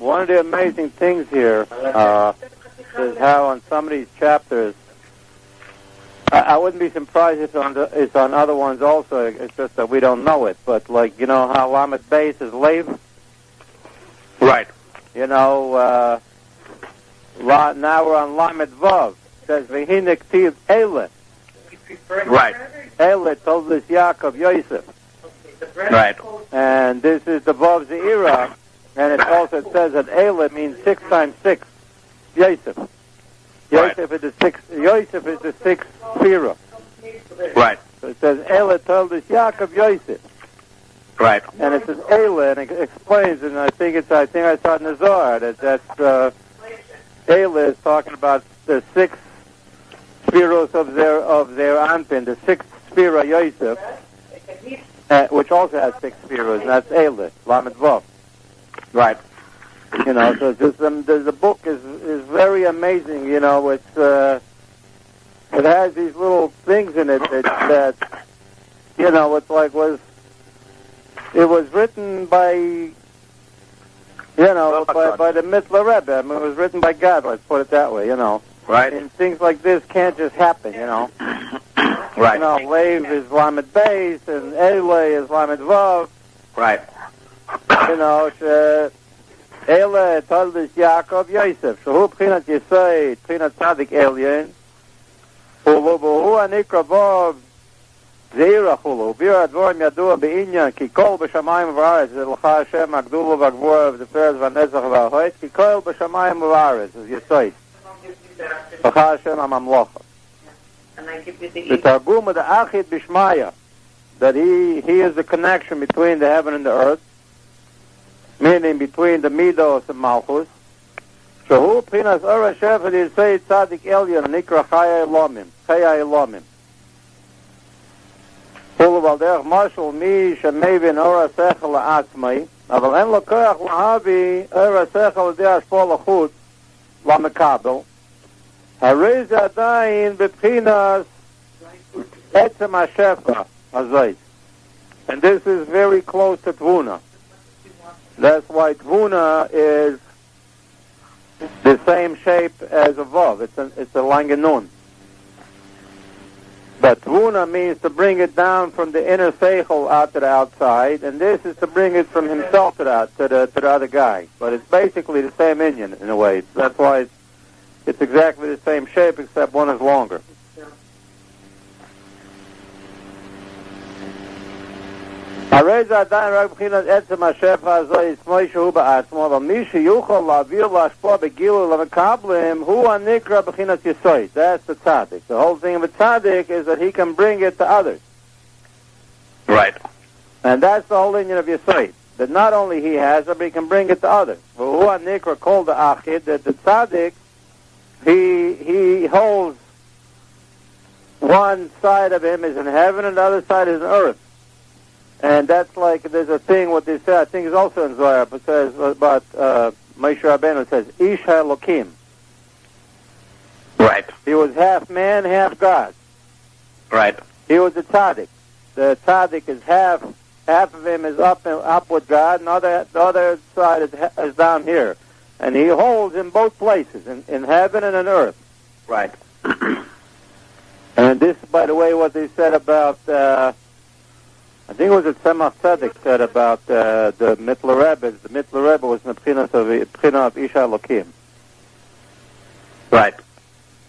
one of the amazing things here is how on some of these chapters, I wouldn't be surprised if it's on other ones also. It's just that we don't know it. But like, you know how Lamed Beis is Lev? Right. You know, now we're on Lamed Vav. It says, V'hine k'tiv Eile. Right. Eile told this Yaakov Yosef. Right. And this is the Vav Ze'ira. And it also says that Eile means 6 times 6. Yosef. Yosef is the sixth Sphira. Right. So it says Eile told this Yaakov Yosef. Right. And it says Eile, and it explains, and I think I saw it in the Zohar that Eile is talking about the 6 Spheros of their Anpin, the 6th Sphira Yosef, which also has 6 Spheros, and that's Eile, Lamed Vav. Right. You know, so just the book is very amazing. You know, it has these little things in it that you know, it's like it was written by by the Mittler Rebbe. I mean, it was written by God. Let's put it that way. You know, right. And things like this can't just happen. You know, right. You know, Lev is Lamed Beis and Eile is Lamed Vav. Right. You know. Eile told this Yaakov Yosef, Shehu B'chinat Yisai, B'chinat Tzadik Elyon, Ulubuhu Anikra Vav Zeira Chulu, V'ir Advorim Yadua B'inyan, Ki Kol B'Shamayim V'Aretz, L'cha Hashem Agdulu V'Gvura V'Teferes V'Netzach V'Ahoyt, Ki Kol B'Shamayim V'Aretz, is Yisai, L'cha Hashem HaMamlocha. The Targum of the Achid B'Shmaya, that he is the connection between the heaven and the earth, meaning between the Midos and Malchus. Shehu Pinas Ora Shefet Yisei Tzadik Elyon Nikra Chaya Elomim. Hulu Valderach Marshal Mi Shemevin Ora Sechel La'atzmai Aval En Lokoach Lahavi Ora Sechel L'dei Ashpo L'chut L'Mekabel Hariz Adayin B'Pinas Etzem HaShefa Azay. And this is very close to Tvuna. That's why Tvuna is the same shape as a Vav. It's a Langenun. But Tvuna means to bring it down from the inner Seichel out to the outside, and this is to bring it from himself to the other guy. But it's basically the same Indian in a way. That's why it's exactly the same shape, except one is longer. Areza Adayin Rak B'chinas Etzem HaShefa Azoi Yismoi Shehu Ba'atzmo, but Mi Sheyuchol La'avir La'ashpo Begilu L'Mekablim Hu Anikra B'chinas Yisoid. That's the tzaddik. The whole thing of a tzaddik is that he can bring it to others. Right. And that's the whole union of Yisoid. That not only he has it, but he can bring it to others. Hu Anikra called the Achid, that the tzaddik, he holds one side of him is in heaven and the other side is in earth. And that's like, there's a thing, what they say, I think it's also in Zohar, but it says about Moshe Rabbeinu, it says, Ish HaElokim. Right. He was half man, half God. Right. He was a tzaddik. The tzaddik is half of him is up with God, and the other side is down here. And he holds in both places, in heaven and in earth. Right. And this, by the way, what they said about, I think it was that Tzemach Tzedek said about the Mittler Rebbe. The Mittler Rebbe was in the B'china of Ish HaElokim. Right.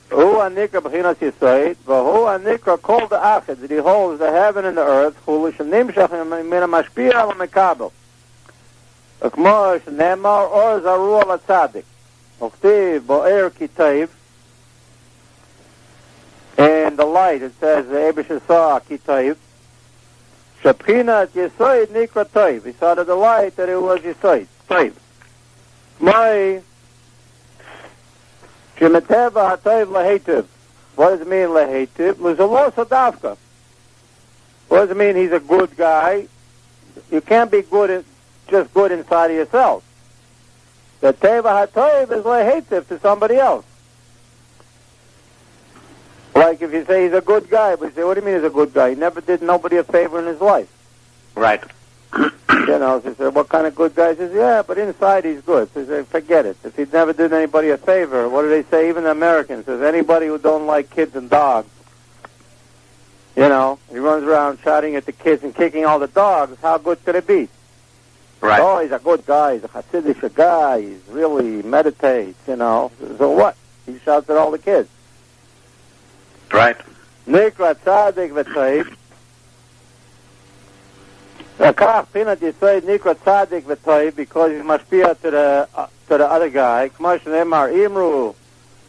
Hu Anikra B'chinas Yisoid, v'Hu Anikra Kol Da'achid, that he holds the heaven and the earth, Hu L'shenimshach Min HaMashpia Al HaMekabel. Ukmo Shneimar Or Zaru Al HaTzadik. Uktiv Bo'er Kitayv. In the light, it says, the Ebesh saw Kitayv. Shapina Yisoid Nikra Toiv. He saw to the light that it was Yisoid. Toiv. My Shemeteva HaToiv Lahetiv. What does it mean, Lahetiv? L'zalo Sadavka. What does it mean he's a good guy? You can't be just good inside of yourself. The Teva HaToiv is Lahetiv to somebody else. Like if you say he's a good guy, but you say, what do you mean he's a good guy? He never did nobody a favor in his life. Right. You know, so he said, what kind of good guy? He says, yeah, but inside he's good. So he said, forget it. If he never did anybody a favor, what do they say? Even the Americans says, anybody who don't like kids and dogs, you know, he runs around shouting at the kids and kicking all the dogs, how good could it be? Right. Oh, he's a good guy. He's a Chassidic guy. He's really meditates, you know. So what? He shouts at all the kids. Right. Nikra tzadik v'toiv. Kach pinat yisrael nikra tzadik v'toiv because he's mashpia to the other guy. K'mosh ne'emar imru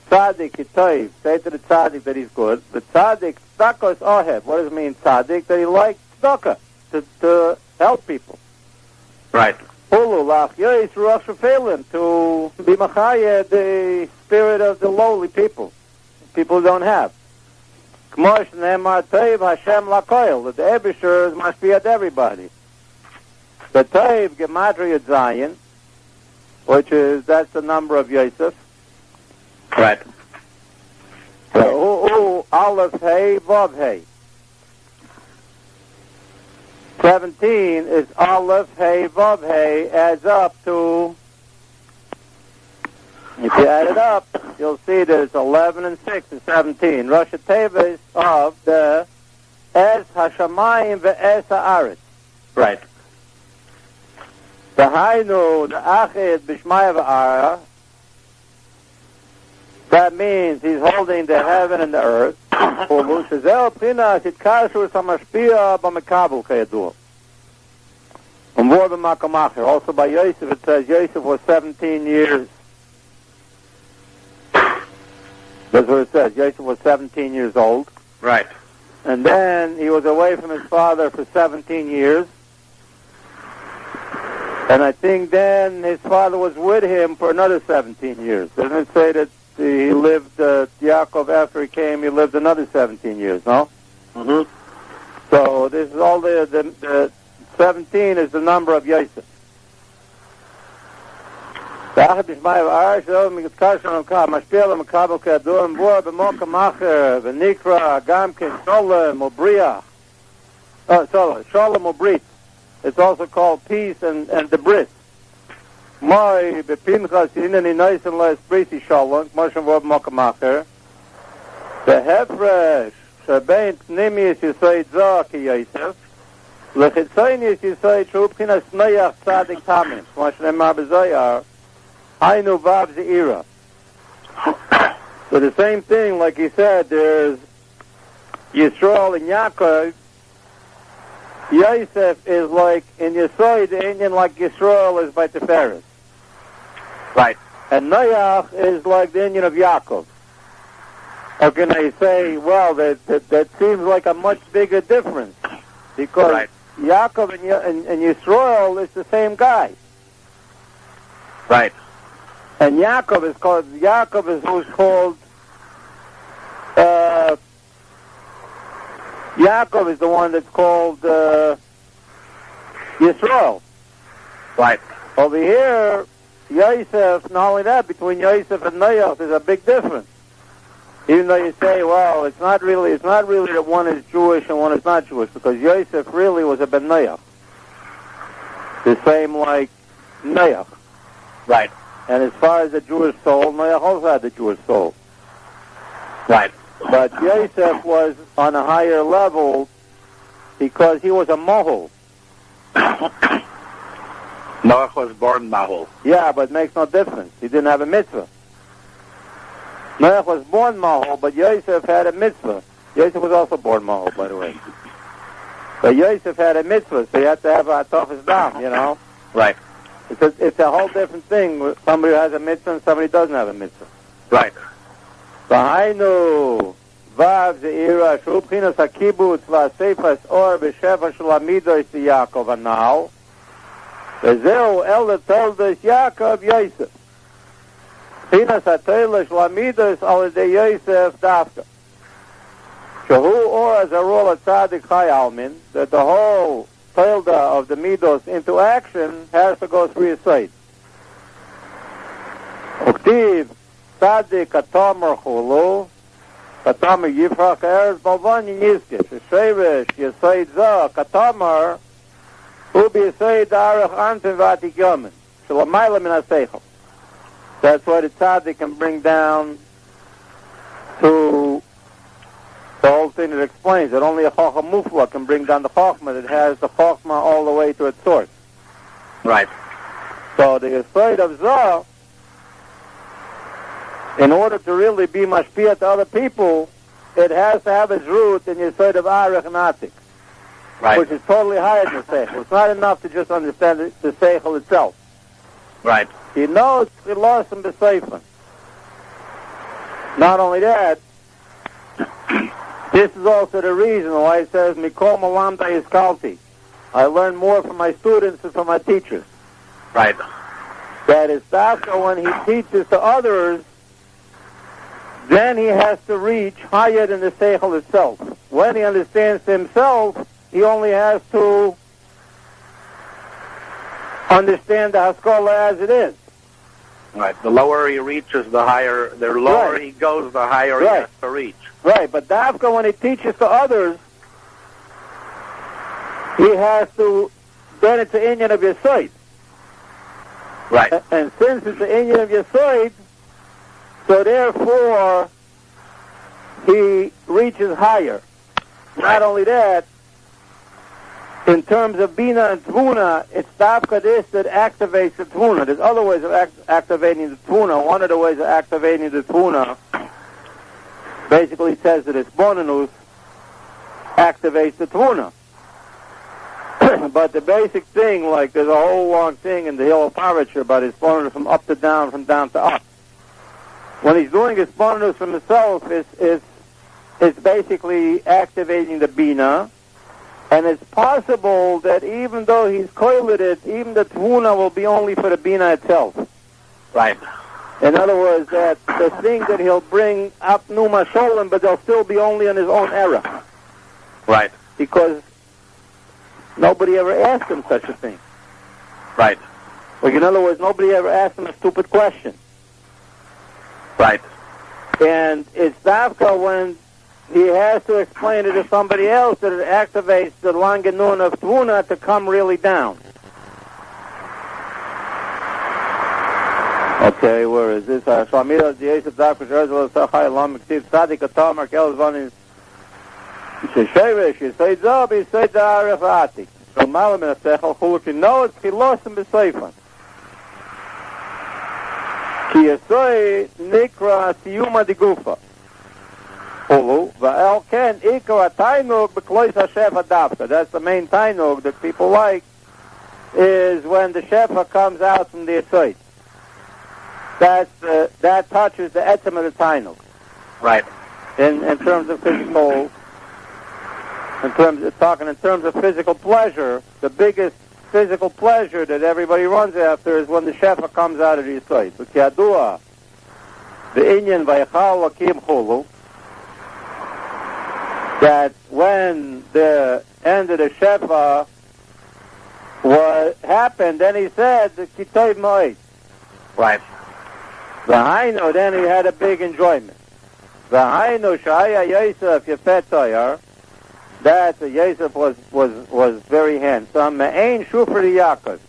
tzadik yitoiv. Say to the tzadik that he's good. The tzadik tzedakos ohev. What does it mean tzadik? That he likes tzedakah to help people. Right. Hulu lach yois ruach shefeilim to be machaya the spirit of the lowly people who don't have. K'mosh ne'emar toiv HaShem lakoil. That the Eibusher must be at everybody. The toiv gematria Zion, that's the number of Yosef. Right. So Aleph Hey Vav Hey. 17 is Aleph Hey Vav Hey adds up to. If you add it up, you'll see there's 11 and 6 is 17. Rosh Tevis of the Es Hashamayim ve'es Haaretz. Right. The Hainu, the Achid Bishmaya v'Ara. That means he's holding the heaven and the earth. Also by Yosef it says Yosef was 17 years. That's what it says. Yosef was 17 years old. Right. And then he was away from his father for 17 years. And I think then his father was with him for another 17 years. Doesn't it say that he lived, Yaakov, after he came, he lived another 17 years, no? Mm-hmm. So this is all the 17 is the number of Yosef. It's also called peace and the bris. My bepinchas inani nice and less brisi shalom, k'moshem v'ob mokamacher. The hefresh shebein pnimius yisoid zah ki Yosef, lechitzonius yisoid shu b'chinas noyach tzadik tamim, k'moshem emar b'zoyar, hainu vav ze'ira. So the same thing, like he said, there's Yisrael and Yaakov. Yosef is like in Yisrael, the Indian like Yisrael is by Tiferes. Right. And Noach is like the Indian of Yaakov. How can I say, well, that seems like a much bigger difference. Because right. Yaakov and Yisrael is the same guy. Right. And Yaakov is who's called, Yaakov is the one that's called Yisrael. Right. Over here, Yosef, not only that, between Yosef and Noach, there's a big difference. Even though you say, well, it's not really that one is Jewish and one is not Jewish, because Yosef really was a Ben Noach. The same like Noach. Right. And as far as the Jewish soul, Noach also had the Jewish soul. Right. But Yosef was on a higher level because he was a mohel. Noach was born mahol. Yeah, but it makes no difference. He didn't have a mitzvah. Noach was born mahol, but Yosef had a mitzvah. Yosef was also born mahol, by the way. But Yosef had a mitzvah, so you have to have a toughest dam, you know? Right. It's a whole different thing. Somebody who has a mitzvah and somebody doesn't have a mitzvah. Right. V'hainu vav ze'ira shu b'chinas hakibutz v'asefas or b'shefa shel amidos Yaakov anal v'zeu el toldos Yaakov Yosef b'chinas ha'toila shel amidos al yedei Yosef dafka shehu or as a rule of tzaddik chai almin that the whole toilda of the midos into action has to go through his side. Uktiv Tzadik Katomer Chulu, Katomer Yifrach Eretz Balvan Yizkish, Shevesh Yesoid Zah, Katomer, Hu b'yesod arach anten v'atik yomen. Shalamayla min ha-seichel. That's what the tzaddik can bring down to the whole thing that explains that only a chacham mufla can bring down the chachma that has the chachma all the way to its source. Right. So the yesod of Zah, in order to really be mashpia to other people, it has to have its root in yesod of arach and atik, Right. which is totally higher than the seichel. It's not enough to just understand the seichel itself. Right. He knows chilos and b'seifan. Not only that, this is also the reason why it says, Mikol malamda iskalti. I learn more from my students than from my teachers. Right. That is, after when he teaches to others, then he has to reach higher than the seichel itself. When he understands himself, he only has to understand the haskalah as it is. Right. The lower he reaches, the higher. The lower he goes, the higher he has to reach. Right, but Dafka, when he teaches to others, he has to, then it's the Indian of Yesod. Right. And since it's the Indian of Yesod, so therefore, he reaches higher. Right. Not only that, in terms of Bina and Tvuna, it's Dafka this that activates the Tvuna. There's other ways of activating the Tvuna. One of the ways of activating the Tvuna basically says that Hitbonenut activates the Tvuna. But the basic thing, like there's a whole long thing in the Hill of Paritcher about Hitbonenut from up to down, from down to up. When he's doing Hitbonenut from himself, it's basically activating the Bina. And it's possible that even though he's koiled it, even the Tvuna will be only for the Bina itself. Right. In other words, that the thing that he'll bring up Numa Sholem, but they'll still be only in his own era. Right. Because nobody ever asked him such a thing. Right. Like, in other words, nobody ever asked him a stupid question. Right. And it's Davka when he has to explain it to somebody else that it activates the Langenun of Tvuna to come really down. Okay, where is this? Shlamira Yosef Dafka Jerusalem Sachai Lam Ksiv Tzadik Atam Markel Zvanin Sheshevish Yisay Zab Yisay Da'aref Atik. So Malam in Asechel Chuluk, you know it's Chilos and B'Seifan. Ki Yisay Nikra Siyuma Digufa. Hulu Va'el Ken Ikra Tainug B'Klois HaShefa Dafka. That's the main Tainug that people like, is when the Shefa comes out from the Yisay. That touches the etzem of the tainuk. Right. In terms of physical, in terms of physical pleasure, the biggest physical pleasure that everybody runs after is when the shefa comes out of the yisod. But yadua, the inyan vaychal lakim chulu, that when the end of the shefa happened, then he said the kitov moed. Right. The Hainu, then he had a big enjoyment. The Hainu, Shaar HaYichud, Yefet Toyar, that Yosef was very handsome. Me'ein Shufar Yaakov.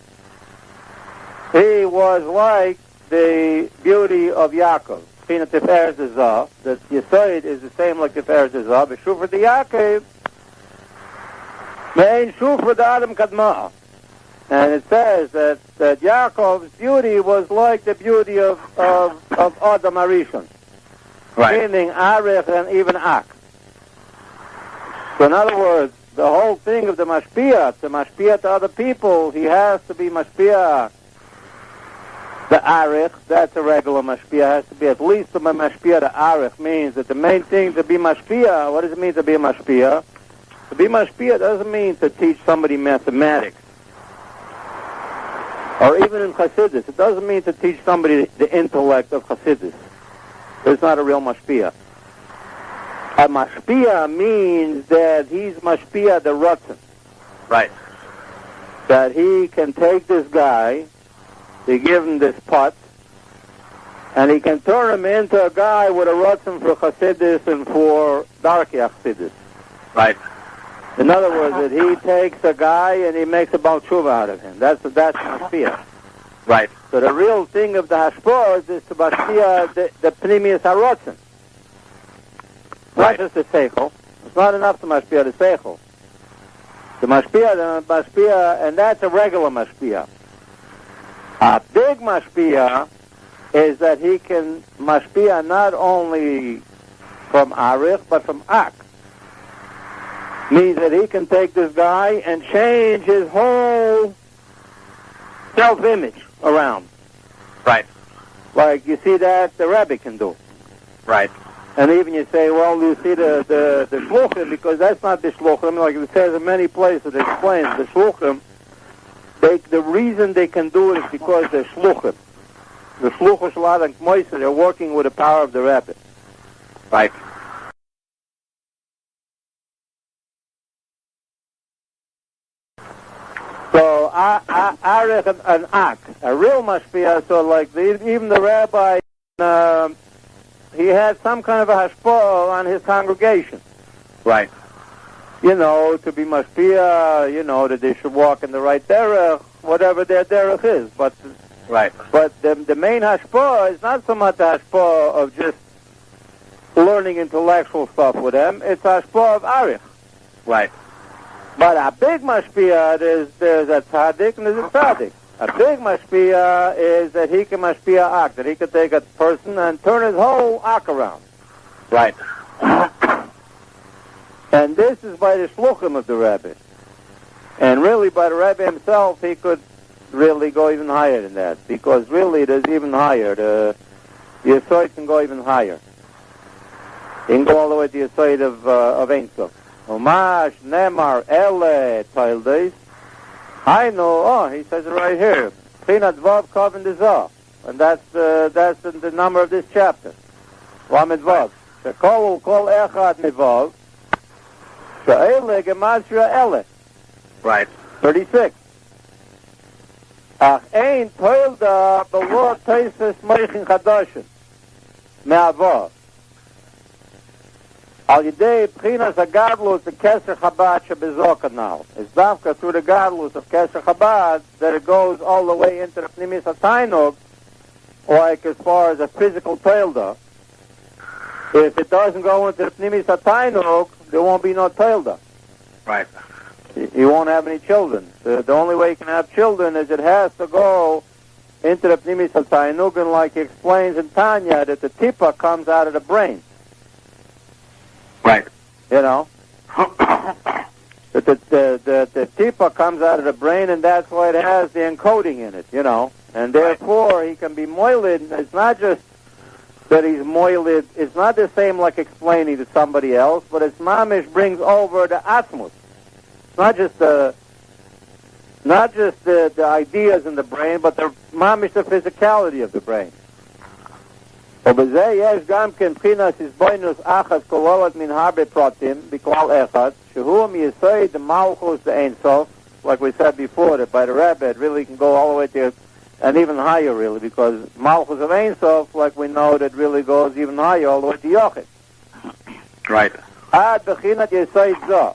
He was like the beauty of Yaakov. Pina Tiferes Zah, that Yesod is the same like Tiferes Zah, but Shufar Yaakov, Me'ein Shufar Adam Kadma'a. And it says that Yaakov's beauty was like the beauty of Adam Arishon. Right. Meaning Arich and even Ak. So in other words, the whole thing of the mashpia to other people, he has to be mashpia. The Arich, that's a regular mashpia, has to be at least the mashpia. The Arich means that the main thing to be mashpia, what does it mean to be a mashpia? To be mashpia doesn't mean to teach somebody mathematics. Or even in Chassidus, it doesn't mean to teach somebody the intellect of Chassidus. It's not a real mashpia. A mashpia means that he's mashpia the Ratzon. Right. That he can take this guy, they give him this pot, and he can turn him into a guy with a Ratzon for Chassidus and for Darkei Chassidus. Right. In other words, that he takes a guy and he makes a Baal Tshuva out of him. That's Mashpia. Right. So the real thing of the Hashpos is to Mashpia the Pnimius HaRotzen. Not just the Seichel. It's not enough to Mashpia the Seichel. The Mashpia, and that's a regular Mashpia. A big Mashpia is that he can Mashpia not only from Arich, but from Ak. Means that he can take this guy and change his whole self-image around. Right. Like you see that the Rebbe can do. Right. And even you say, well, you see the Shluchim, because that's not the Shluchim. Like it says in many places, it explains the Shluchim. The reason they can do it is because they're Shluchim. The Shluchim Shalad and Kmoisa, they're working with the power of the Rebbe. Right. So, Arich and Ak, a real Mashpia, so like even the Rabbi, he had some kind of a hashpah on his congregation. Right. You know, to be Mashpia, you know, that they should walk in the right derech, whatever their derech is. But right. But the main hashpah is not so much the hashpah of just learning intellectual stuff with them. It's hashpah of Arich. Right. But a big Mashpia, there's a tzaddik and there's a tzaddik. A big Mashpia is that he can Mashpia Ak, that he can take a person and turn his whole Ak around. Right. And this is by the Shluchim of the Rebbe. And really by the Rebbe himself, he could really go even higher than that. Because really it is even higher. The Yesod can go even higher. He can go all the way to the Yesod of Ein Sof. Umash, Nemar, Ele, Toildes. I know, he says it right here. Prinat Vav Kav and Dezah. And that's the number of this chapter. Lamed Vav. Shekol Kol Echad Mevav. She'ele Gematria Ele. Right. 36. Ach ein Toilda Below Teises Meichin Chadoshin. Me'avav. Al Yidei Pchinas HaGadlus the Keser Chabad Shebezokah now. It's dafka through the Gadlus of Keser Chabad that it goes all the way into the Pnimis HaTainug, like as far as a physical Toilda. If it doesn't go into the Pnimis HaTainug, there won't be no Toilda. Right. You won't have any children. The only way you can have children is it has to go into the Pnimis HaTainug, and like he explains in Tanya, that the Tipa comes out of the brain. Right. You know? the Tipa comes out of the brain, and that's why it has the encoding in it, you know? And therefore, he can be moiled. It's not just that he's moiled. It's not the same like explaining to somebody else, but it's mamish brings over the atmos. It's not just the ideas in the brain, but the mamish the physicality of the brain. ובזה יש גם כן מבחינת הסבוינוס אחת כוללת מן הרבה פרטים בכלל אחד, שהוא מיסוד המלכות לאין סוף, like we said before, that by the Rebbe it really can go all the way to, and even higher really, because Malchus of Ein Sof, like we know, that really goes even higher, all the way to Yochid. Right. Ad bechinat Yesod Zoh.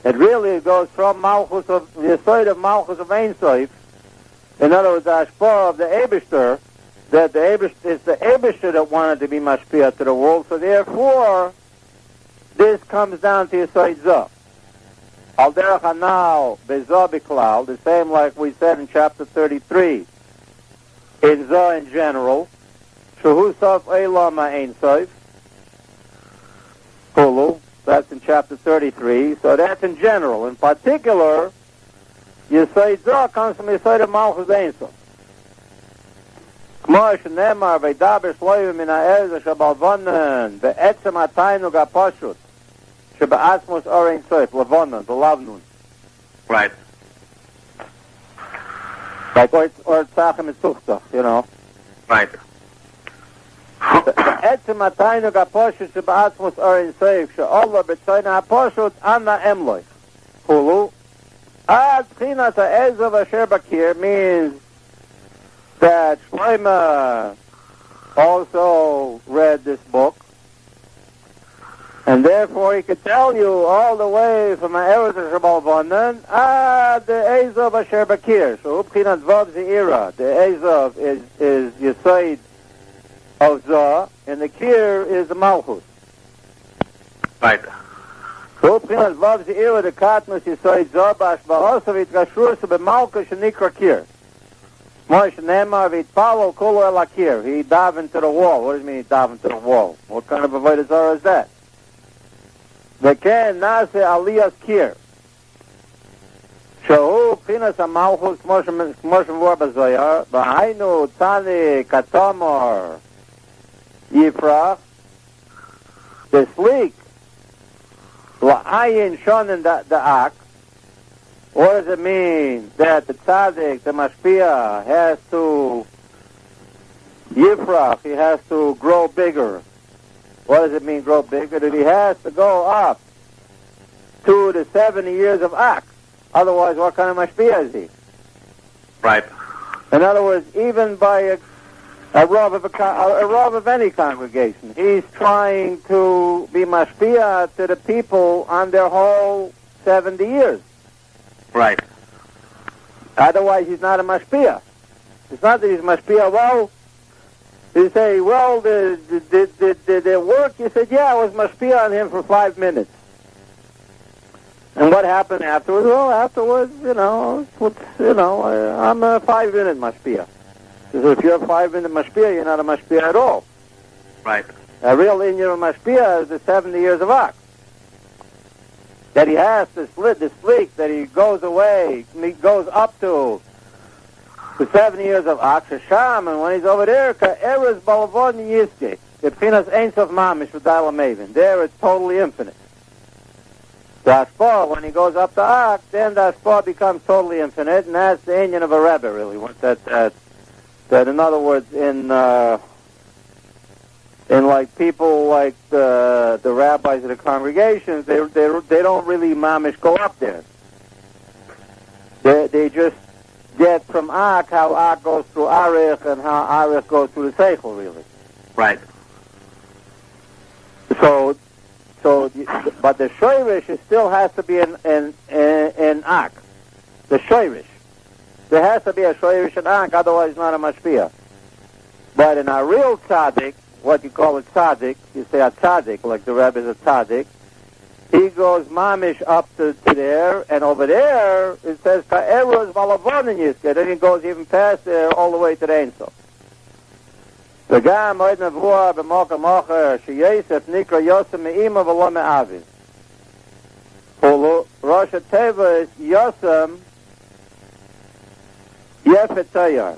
It really goes from Malchus of, Yesod of Malchus of Ein Sof, in other words, the Ashpah of the Eibishter, that it's the Eibishter that wanted to be Mashpia to the world, so therefore, this comes down to Yesod Zoh. Al derech hanal bezoh biklal, the same like we said in chapter 33, in Zoh in general, shehu sof eilah ma'ein sof, hulu, that's in chapter 33, so that's in general. In particular, Yesod Zoh comes from Yesod of Malchus Ein Sof. כמו שנאמר, וידבר שלוים מן העזר שבלבונן, בעצם התיינוג הפשוט, שבאסמוס אור אין סוף, לבונן, בלבנון. Right. Like or tzachim and tuchtach, you know. Right. בעצם התיינוג הפשוט שבאסמוס אור אין סוף, שאולו בצוין הפשוט, אנא אמלוי. הולו. עד בחינת העזר ואשר בקיר means that Shlomo also read this book, And therefore he could tell you all the way from Eretz Shabbalbonen, the Ezov Asher Bakir. So Upchinat Vav Ze'ira. The Ezov is Yesod of Zah, and the Kir is the Malchus. Right. So Upchinat Vav Ze'ira, the Katnus Yesod Zah, Ba'ashba'osav Yitkashrus B'malchus Shenikra Kir. Moshe Ne'emar V'itpalo Kolo El Akir. He dive into the wall. What does it mean he dive into the wall? What kind of Avodah Zarah is that? V'ken nase aliyas kir. Shehu pchinas hamalchus k'mo shemvor b'zoyar, v'hainu tzani katomor yifrach, the sleek, la'ayin shonin da'ak. What does it mean that the tzaddik, the mashpia, has to yifrach, he has to grow bigger? What does it mean, grow bigger? That he has to go up to the 70 years of Ak. Otherwise, what kind of mashpia is he? Right. In other words, even by a rav of any congregation, he's trying to be mashpia to the people on their whole 70 years. Right. Otherwise, he's not a mashpia. It's not that he's mashpia. Well, you say, well, the work, you said, yeah, I was mashpia on him for 5 minutes. And what happened afterwards? Well, afterwards, I'm a 5-minute mashpia. So if you're a 5-minute mashpia, you're not a mashpia at all. Right. A real Indian mashpia is the 70 years of Ak. That he has this fleek, that he goes away, he goes up to the 7 years of Ak, Shasham, and when he's over there, Ka'eres Balavon Yiske, the Pchinas Ein Sof Mamish V'Dala Maven. There it's totally infinite. The Ashpah, when he goes up to Ak, then the Ashpah becomes totally infinite, and that's the Indian of a Rebbe, really. That in other words, in like people like the rabbis of the congregations, they don't really mamish go up there. They just get from Ak how Ak goes through Arich and how Arich goes through the Seichel, really. Right. So, but the Shoirish still has to be in Ak. The Shoirish. There has to be a Shoirish in Ak, otherwise it's not a Mashpia. But in a real tzaddik, what you call a tzaddik, you say a tzaddik, like the Rebbe is a tzaddik, he goes mamish up to there, and over there it says Ka'eros Malavonin Yiske. Then he goes even past there all the way to the Ein Sof. וגם מועד נבואה במוקם אחר שיוסף נקרא יוסף מאמא ולא מאבי. ראש התיבות יוסף יפת תייר.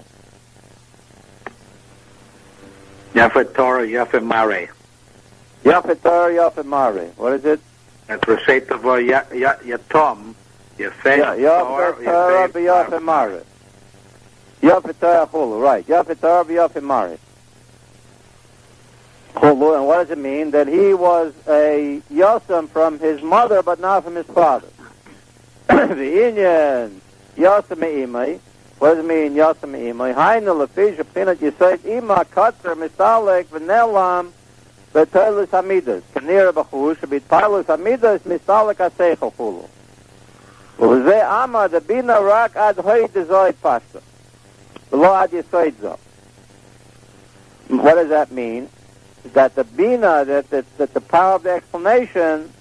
Yafet Torah, Yafet Mare. Yafet Torah, Yafet Mare. What is it? That's Roshei Tavo Yatom. Yafet Torah, Yafet Mare. Yafet Torah Chulu, right. Yafet Torah, Yafet Mare. Chulu, and what does it mean? That he was a Yosem from his mother, but not from his father. The Indian Yosem Me'imai. What does it mean, Yosem Me'imai? Hainu lefish pinat yisayt ima katzer mistalek v'nelam v'toilus hamidas. Kanira b'chush v'toilus hamidas mistalek aseichel chulu. V'zeh ama the bina rak ad hoy dezoyt pashta. V'lo ad yisayt zo. What does that mean? That the bina, that the power of the explanation,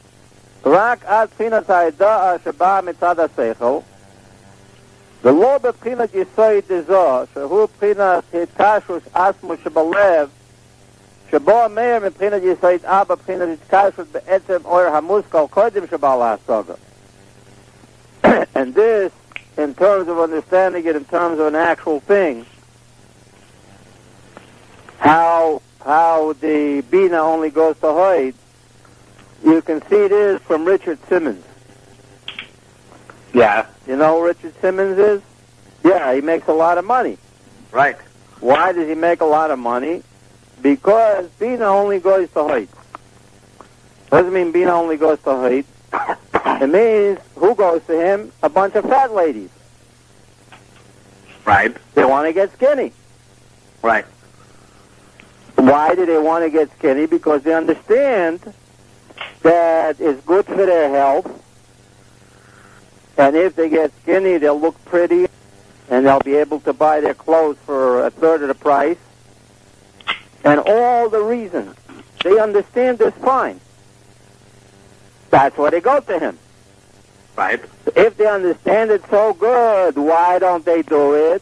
rak ad pinat ha'eda'a sheba mitzad aseichel, the law b'pchinat yisoid dezah, shehu pchinat hitkashrus asmu shebalev, shebo meir b'pchinat yisoid abba b'pchinat hitkashrus be'etzem oyer hamuskal kodim shebal ha'asaga. And this, in terms of understanding it, in terms of an actual thing, how the bina only goes to Hoyd, you can see this from Richard Simmons. Yeah. You know who Richard Simmons is? Yeah, he makes a lot of money. Right. Why does he make a lot of money? Because Bina only goes to Hoyt. What does it mean Bina only goes to Hoyt? It means, who goes to him? A bunch of fat ladies. Right. They want to get skinny. Right. Why do they want to get skinny? Because they understand that is good for their health. And if they get skinny, they'll look pretty, and they'll be able to buy their clothes for a third of the price. And all the reasons. They understand this fine. That's why they go to him. Right. If they understand it so good, why don't they do it?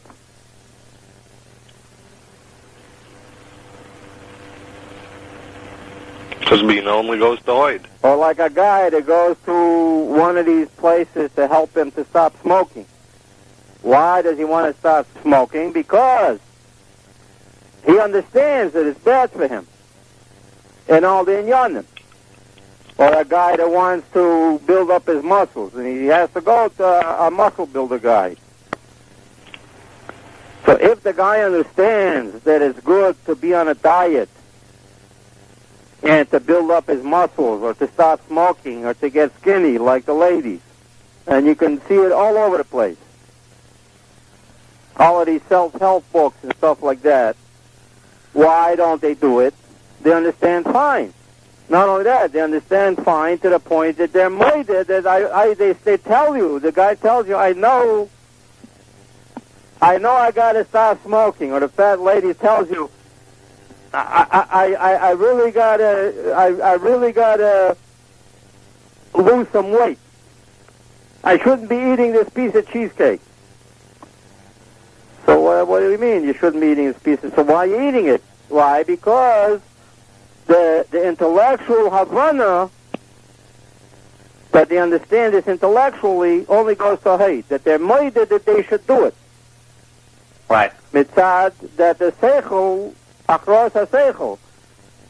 Because being only goes to Hoyd. Or like a guy that goes to one of these places to help him to stop smoking. Why does he want to stop smoking? Because he understands that it's bad for him. And all the inyanim. Or a guy that wants to build up his muscles, and he has to go to a muscle builder guy. So if the guy understands that it's good to be on a diet and to build up his muscles or to stop smoking or to get skinny like the ladies, and you can see it all over the place. All of these self-help books and stuff like that. Why don't they do it? They understand fine. Not only that, they understand fine to the point that they're moided, that they tell you, the guy tells you, I know I got to stop smoking, or the fat lady tells you, I really gotta lose some weight. I shouldn't be eating this piece of cheesecake. So what do you mean you shouldn't be eating this piece? So why are you eating it? Why? Because the intellectual Havana, that they understand this intellectually, only goes to hate, that they're moided that they should do it. Right. Mitzad, that the seichel, across a seichel.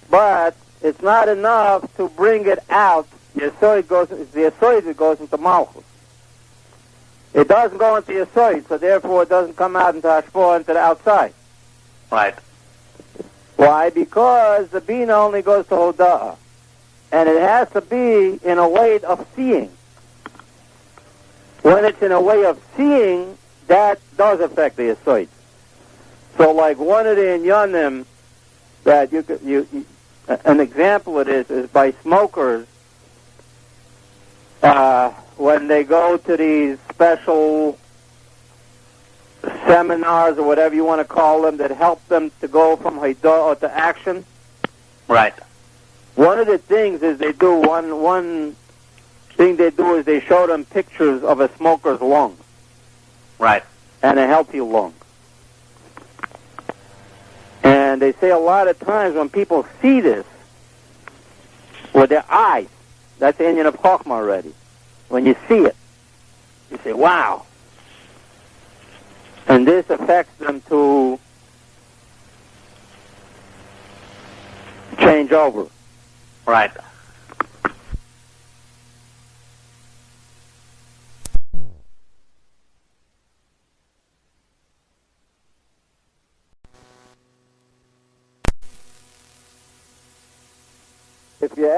But it's not enough to bring it out. The Yesoid goes into Malchus. It doesn't go into Yesoid, so therefore it doesn't come out into Hashpah, into the outside. Right. Why? Because the Bina only goes to Hoda'ah. And it has to be in a way of seeing. When it's in a way of seeing, that does affect the Yesoid. So like one of the Inyanim that an example of this is by smokers, when they go to these special seminars or whatever you want to call them that help them to go from Haidah to action. Right. One of the things is they do, one thing they do is they show them pictures of a smoker's lung. Right. And a healthy lung. And they say a lot of times when people see this with their eyes, that's the Indian of Chokhmah already. When you see it, you say, wow. And this affects them to change over. Right. If you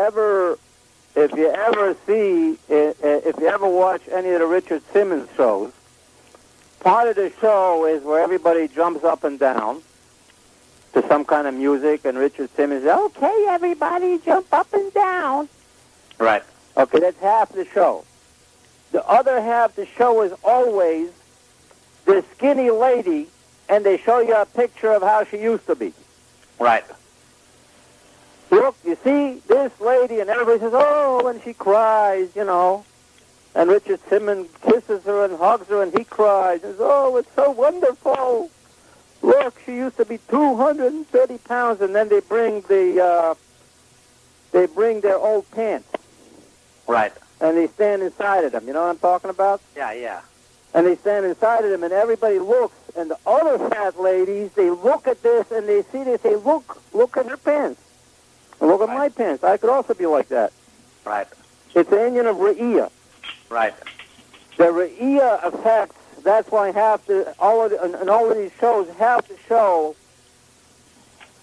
ever watch any of the Richard Simmons shows, part of the show is where everybody jumps up and down to some kind of music, and Richard Simmons says, okay, everybody jump up and down. Right. Okay, that's half the show. The other half of the show is always the skinny lady, and they show you a picture of how she used to be. Right. Look, you see this lady, and everybody says, oh, and she cries, you know. And Richard Simmons kisses her and hugs her, and he cries. And says, oh, it's so wonderful. Look, she used to be 230 pounds, and then they bring their old pants. Right. And they stand inside of them. You know what I'm talking about? Yeah, yeah. And they stand inside of them, and everybody looks. And the other fat ladies, they look at this, and they say, look at her pants. And look at my pants. I could also be like that. Right. It's an Indian of Re'iyah. Right. The Re'iyah affects, that's why all of these shows, half the show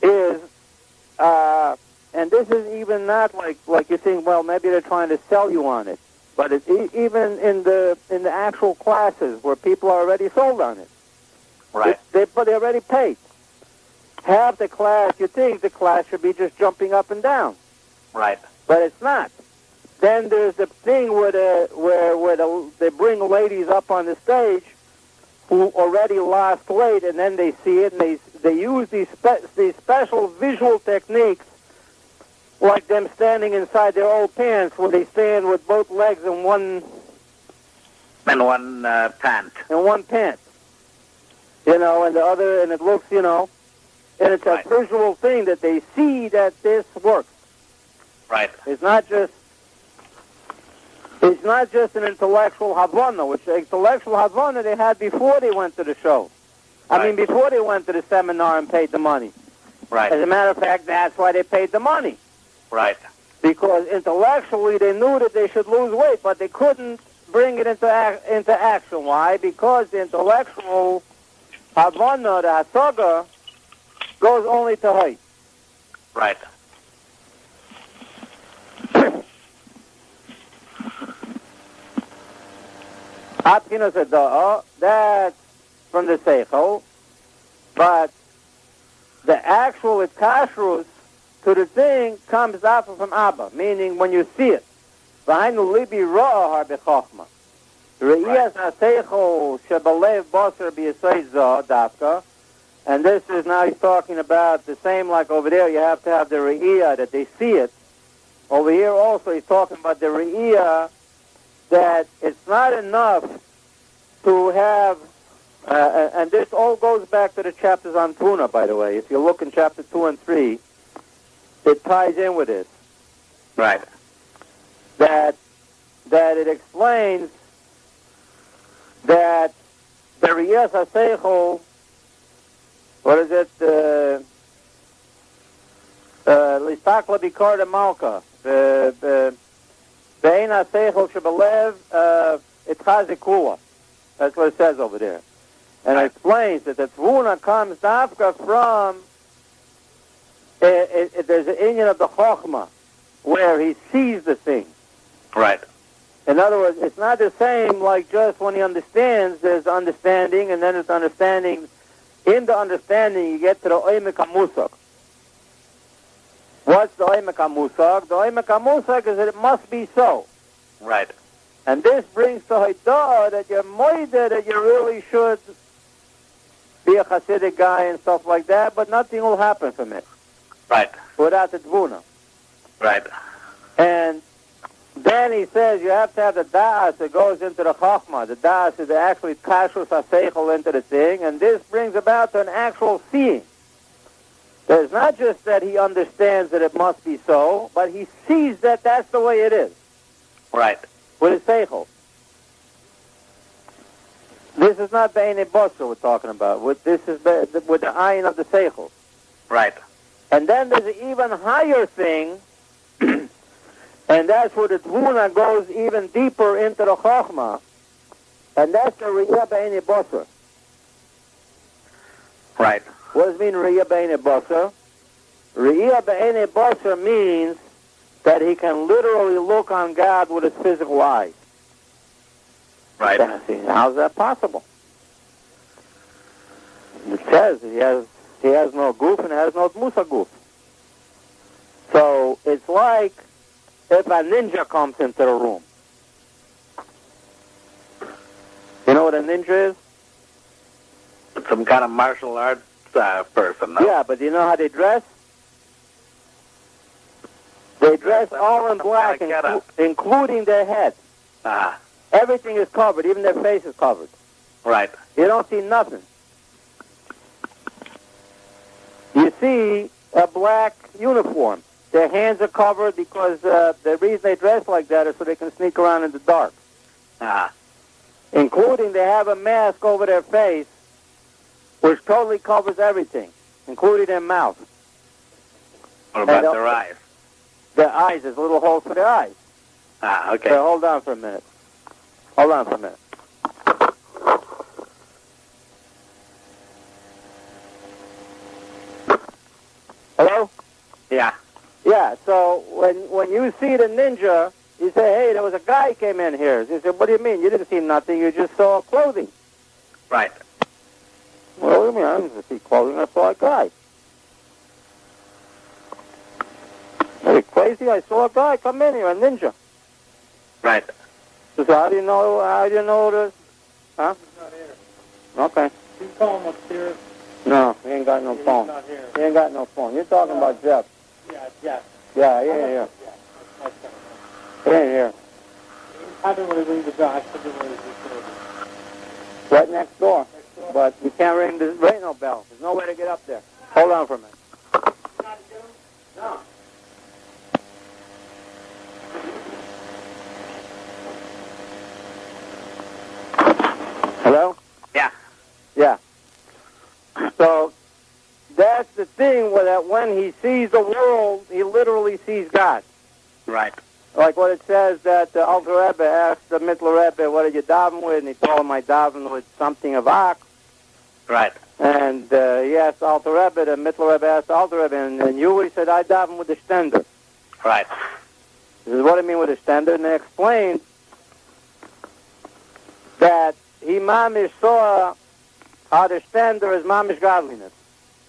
is, and this is even not like you're saying, well, maybe they're trying to sell you on it. But it's even in the actual classes where people are already sold on it. Right. But they already paid. Half the class, you think the class should be just jumping up and down. Right. But it's not. then there's the thing where they bring ladies up on the stage who already lost weight, and then they see it, and they use these special visual techniques, like them standing inside their old pants, where they stand with both legs in one pant. In one pant. And the other, and it looks, and it's a visual thing that they see that this works. Right. It's not just an intellectual havana, which the intellectual havana they had before they went to the show. I mean, before they went to the seminar and paid the money. Right. As a matter of fact, that's why they paid the money. Right. Because intellectually they knew that they should lose weight, but they couldn't bring it into action. Why? Because the intellectual havana, the hasaga, goes only to height. Right. That's from the seichel, but the actual kashrus to the thing comes out from Abba, meaning when you see it. V'hainu libi ra'ah b'chochma. Re'iyas ha'seichel shebalev basar b'yesay zah dafka. And this is now he's talking about the same like over there. You have to have the re'iyah that they see it. Over here also he's talking about the re'iyah that it's not enough to have, and this all goes back to the chapters on Tuna, by the way. If you look in chapter 2 and 3, it ties in with this. Right. That it explains that the Riyas HaSeichel, what is it? Listakla Bikar Malka. Be'en HaSeichel Shebelev Itchazikua. That's what it says over there. And it explains that the Tvuna comes dafka from, there's an inyan of the Chochmah, where he sees the thing. Right. In other words, it's not the same like just when he understands, there's understanding, and then it's understanding. In the understanding, you get to the Oimek HaMusag. What's the Oimek HaMusag? The Oimek HaMusag is that it must be so. Right. And this brings to Haidah that you're moida that you really should be a Chassidic guy and stuff like that, but nothing will happen from it. Right. Without the Tvuna. Right. And then he says you have to have the Da'as that goes into the Chachma. The Da'as is actually Kashrus HaSeichel into the thing, and this brings about to an actual seeing. There's not just that he understands that it must be so, but he sees that that's the way it is. Right. With his Seichel. This is not Be'enei Basar we're talking about. This is with the Ayin of the Seichel. Right. And then there's an even higher thing, and that's where the Tvuna goes even deeper into the Chochmah, and that's the Riyah Be'enei Basar. Right. What does it mean, Riyah Be'enei Basar? Riyah Be'enei Basar means that he can literally look on God with his physical eyes. Right. How's that possible? It says he has no goof and has no musa goof. So it's like if a ninja comes into the room. You know what a ninja is? Some kind of martial arts person, no? Yeah, but do you know how they dress? They dress all in black, including their head. Ah. Everything is covered, even their face is covered. Right. You don't see nothing. You see a black uniform. Their hands are covered because the reason they dress like that is so they can sneak around in the dark. Ah. Including they have a mask over their face which totally covers everything, including their mouth. What about their eyes? Their eyes, there's little holes for their eyes. Ah, okay. So hold on for a minute. Hold on for a minute. Hello? Yeah. Yeah, so when you see the ninja, you say, hey, there was a guy came in here. He said, what do you mean? You didn't see nothing. You just saw clothing. Right. Well, what do you mean? I didn't see clothing. I saw a guy. Are you crazy? I saw a guy come in here, a ninja. Right. So how do you know? How do you know this? Huh? He's not here. Okay. You call him upstairs. No, he ain't got no phone. He's not here. He ain't got no phone. You're talking about Jeff. Yeah, Jeff. Yeah, he ain't here. Yeah. He ain't here. I don't want to ring the bell. I should have ring the door. Right next door. But you can't ring no bell. There's no way to get up there. Hold on for a minute. No. Hello? Yeah. Yeah. So that's the thing that when he sees the world, he literally sees God. Right. Like what it says that the Alter Rebbe asked the Mittler Rebbe, what did you daven with? And he told him, I daven with something of Ak. Right. And he asked the Alter Rebbe, the Mittler Rebbe asked the Alter Rebbe, and you, he said, I daven with the Stender. Right. This is what I mean with the Stender. And they explained that he mamish saw how the Stender is mamish godliness.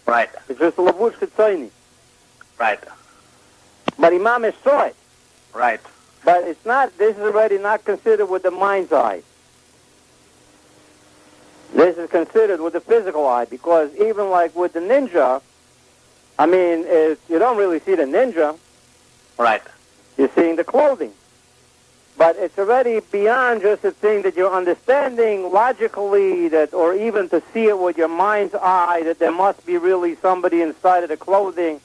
Right. It's just a Lubavitch Kitzoini. Right. But he mamish saw it. Right. But it's not, this is already not considered with the mind's eye. This is considered with the physical eye, because even like with the ninja, I mean, you don't really see the ninja. Right. You're seeing the clothing. But it's already beyond just a thing that you're understanding logically, that, or even to see it with your mind's eye, that there must be really somebody inside of the clothing,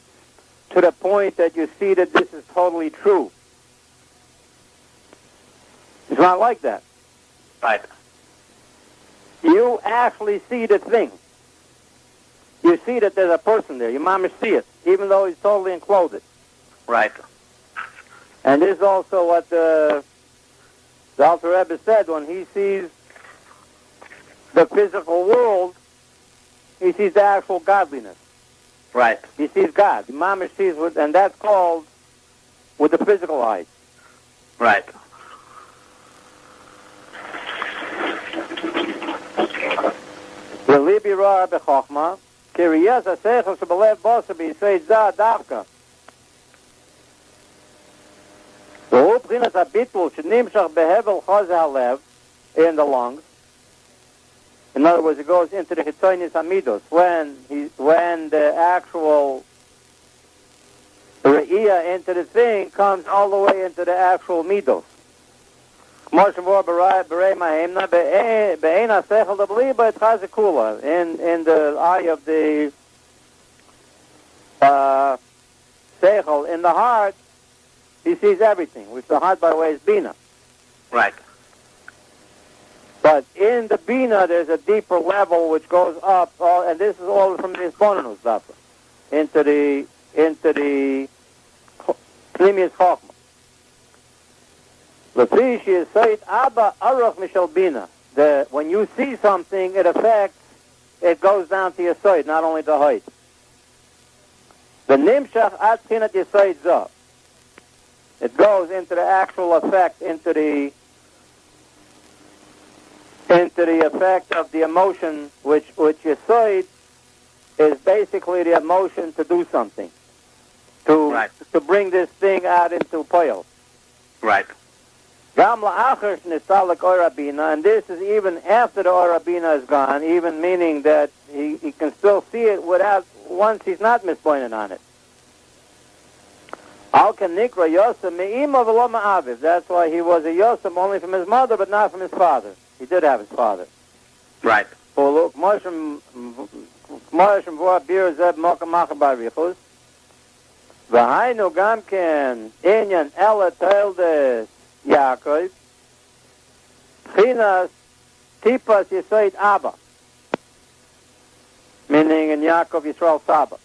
to the point that you see that this is totally true. It's not like that. Right. You actually see the thing. You see that there's a person there. Your mama see it, even though he's totally enclothed. Right. And this is also what the Alter Rebbe said when he sees the physical world, he sees the actual godliness. Right. He sees God. The mama sees, and that's called with the physical eyes. Right. Libi ra bechachma, kiriyas asechel shebelev bosa b'yisei zah davka. V'hu b'chinas habitul shenimshach behevel chaz halev, in the lungs. In other words, it goes into the chitzonis hamidos. When the actual re'iyah into the thing comes all the way into the actual midos. In the eye of the seichel, in the heart, he sees everything, which the heart, by the way, is bina. Right. But in the bina, there's a deeper level which goes up, and this is all from the Hitbonenut stuff, into the Pnimius Chochmah. Lefish is Sayyid Abba Aruch Mishal Bina. When you see something, it goes down to your Sayyid, not only the height. The Nimshach Ad Chinat Yisayd Zah. It goes into the actual effect, into the effect of the emotion, which Yisayd is basically the emotion to do something, to bring this thing out into poil. Right. And this is even after the Orabina is gone, even meaning that he can still see it once he's not mispointed on it. That's why he was a Yosem only from his mother, but not from his father. He did have his father. Right. V'hainu gam ken inyan ela teildes Yaakov, Chinas tipas Yisayd Abba, meaning in Yaakov Yisrael Saba.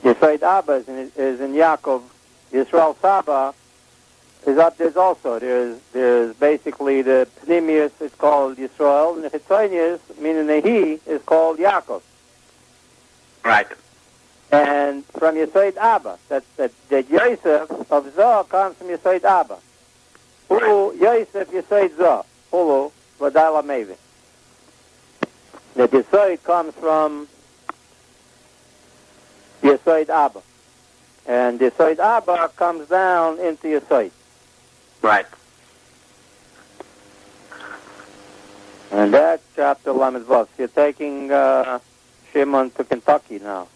Yisayd Abba is in Yaakov Yisrael Saba. Is up there's also there's basically the Pnimius is called Yisrael, and the Chitzonius, meaning the he, is called Yaakov. Right. And from Yisayd Abba, that Yosef of Zoh comes from Yisayd Abba. Ulu Yosef Yisayd Zoh. Ulu Vadala Mevi. That Yisayd comes from Yisayd Abba. And the Yesod Abba comes down into Yesod. Right. And that's chapter Lamed Vav. You're taking Shimon to Kentucky now.